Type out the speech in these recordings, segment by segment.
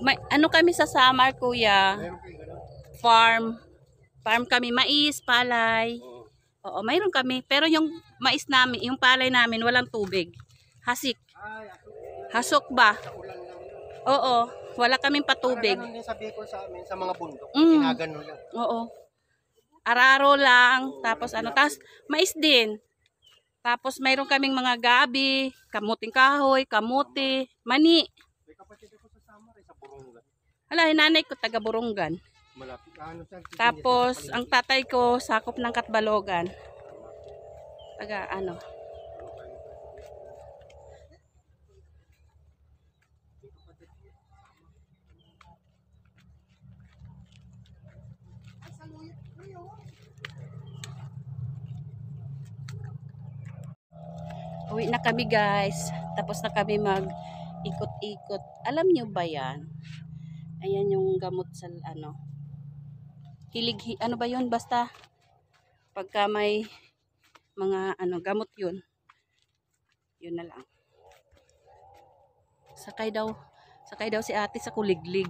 May, ano kami sa Samar, kuya? Farm. Farm kami, mais, palay. Oo, mayroon kami. Pero yung mais namin, yung palay namin, walang tubig. Hasik. Hasok ba? Oo, wala kaming patubig. Ganun din sa Bicol sa amin, sa mga bundok. Mm. Ginaganon lang. Oo. Araro lang, tapos ano, tapos mais din. Tapos mayroon kaming mga gabi, kamuting kahoy, kamuti, mani. May kapatid ako sa Samar, sa Burungan. Hala, hinanay ko taga Burungan. Malapit. Ano siya? Tapos ang tatay ko sakop ng Katbalogan. Taga ano. Uwi na kami guys. Tapos na kami mag ikot-ikot. Alam nyo ba yan? Ayan yung gamot sa ano. Hilig, ano ba yun? Basta pagka may mga ano, gamot yun. Yun na lang. Sakay daw si ate sa kuliglig.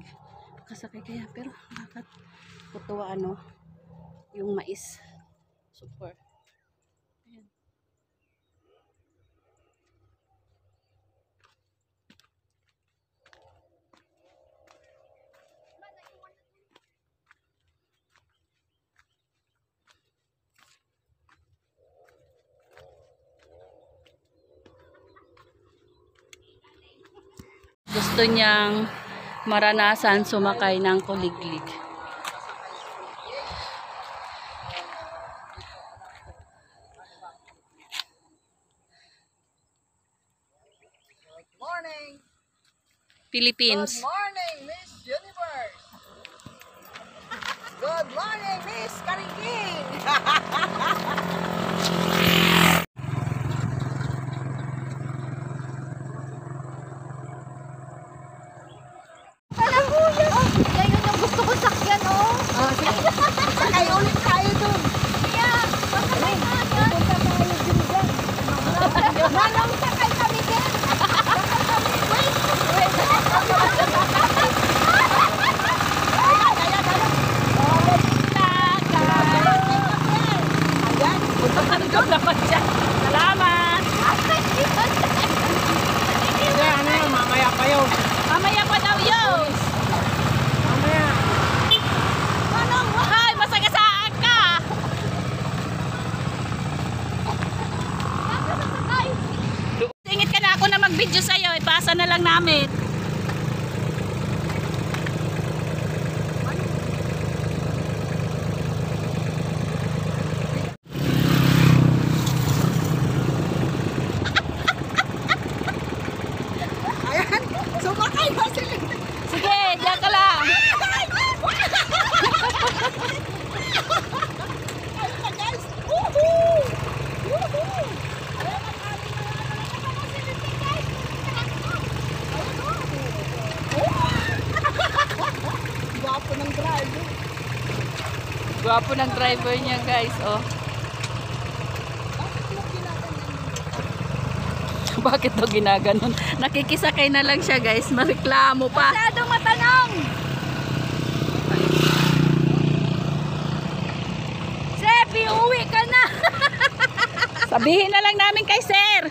Kasakay kaya, pero nakakatuwa ano, yung mais. Super. Ayan. Gusto niyang maranasan sumakay ng kuliglig. Morning! Philippines. Good morning, Miss Universe! Good morning, Miss Karingking! Alam mo yan! Oh, yan yung gusto ko sakyan, oh! Sakay ulit tayo dun! Kaya, masakay na yan! Punta tayo dun dyan! Manong sakay kami din! Sakay kami! Wait! Wait! Punta ka doon dapat siya. Salamat! Hindi, ano yun, mamaya pa yun. Mamaya pa daw yun! Mamaya. Manong, ay, masagasaan ka! Singit ka na ako na mag-video sa'yo. Ipasa na lang namin. Ayan! Sumakay na sila! Sige, diyan ka lang. Guys! Woohoo! Woohoo! Gwapo ng driver. Gwapo ng driver niya guys, oh. Bakit daw ginaganon? Nakikisakay na lang siya guys, mareklamo pa. Masyadong matanong! Sepi, uwi ka na! Sabihin na lang namin kay sir.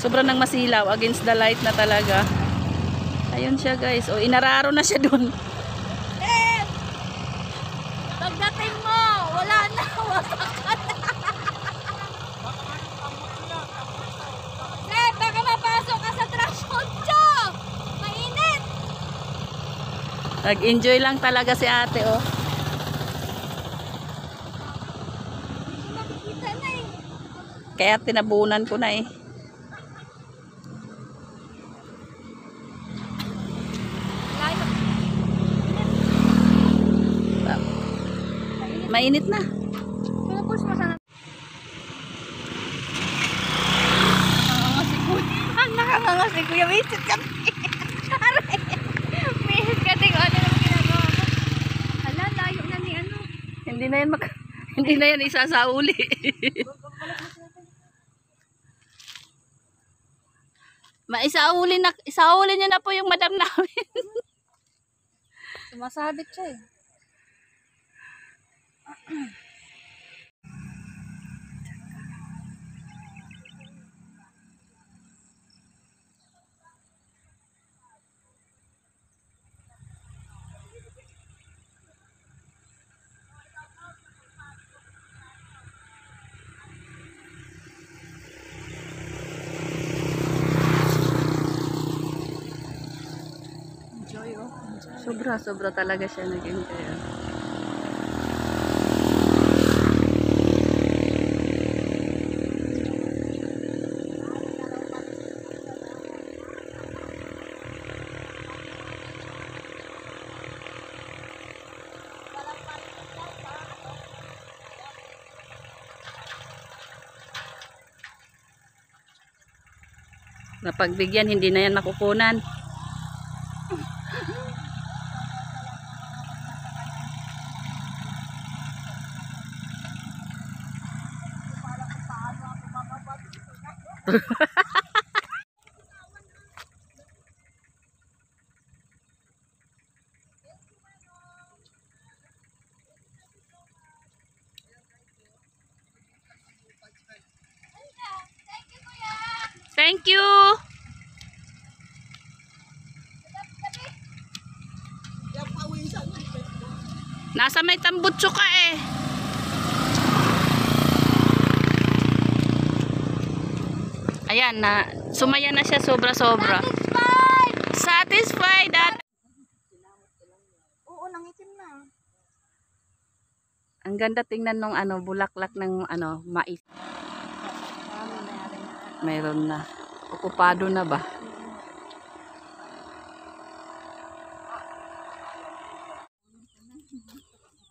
Sobrang nang masilaw, against the light na talaga. Ayun siya guys, oh, inararo na siya dun. Eh! Pagdating mo, wala na, wasak ka na. Eh, baka mapasok ka sa traction siya! Mainit! Nag-enjoy lang talaga si ate, oh. Nakikita na eh. Kaya tinabunan ko na eh. Layo. Mainit na. Pinupush mo sana. Nakanganga si Kuya. Visit kami. Aray. Visit ka din. Ano lang ginagawa mo? Hala, layo na ni ano. Hindi na yan isasauli. Isauli niyo na po yung madam namin. Sumasabit siya eh. Enjoy oh. Sobra talaga siya nag-enjoy. Napagbigyan, hindi na yan makukunan. Thank you. Nasa may tambutso ka eh. Ayan na, sumaya na siya sobra-sobra. Satisfied at Oo, nangitim na. ang ganda tingnan nung ano, bulaklak ng ano, mais. Mayroon na. Okupado na ba?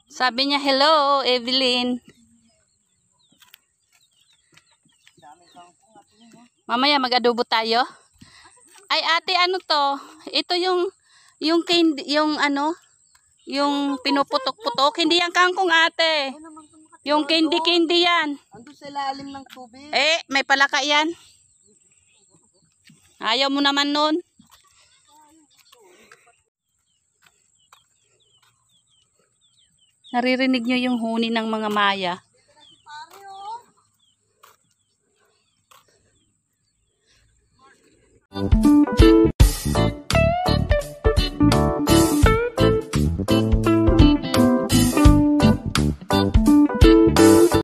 Sabi niya, hello, Evelyn. Mamaya mag-adobo tayo. Ay, ate, ano to? Ito yung candy, yung ano, yung pinuputok-putok. Hindi yan kangkong, ate. Yung candy yan. Ando sa ilalim ng tubig. Eh, may palaka yan. Ayaw mo naman nun. Naririnig nyo yung huni ng mga maya.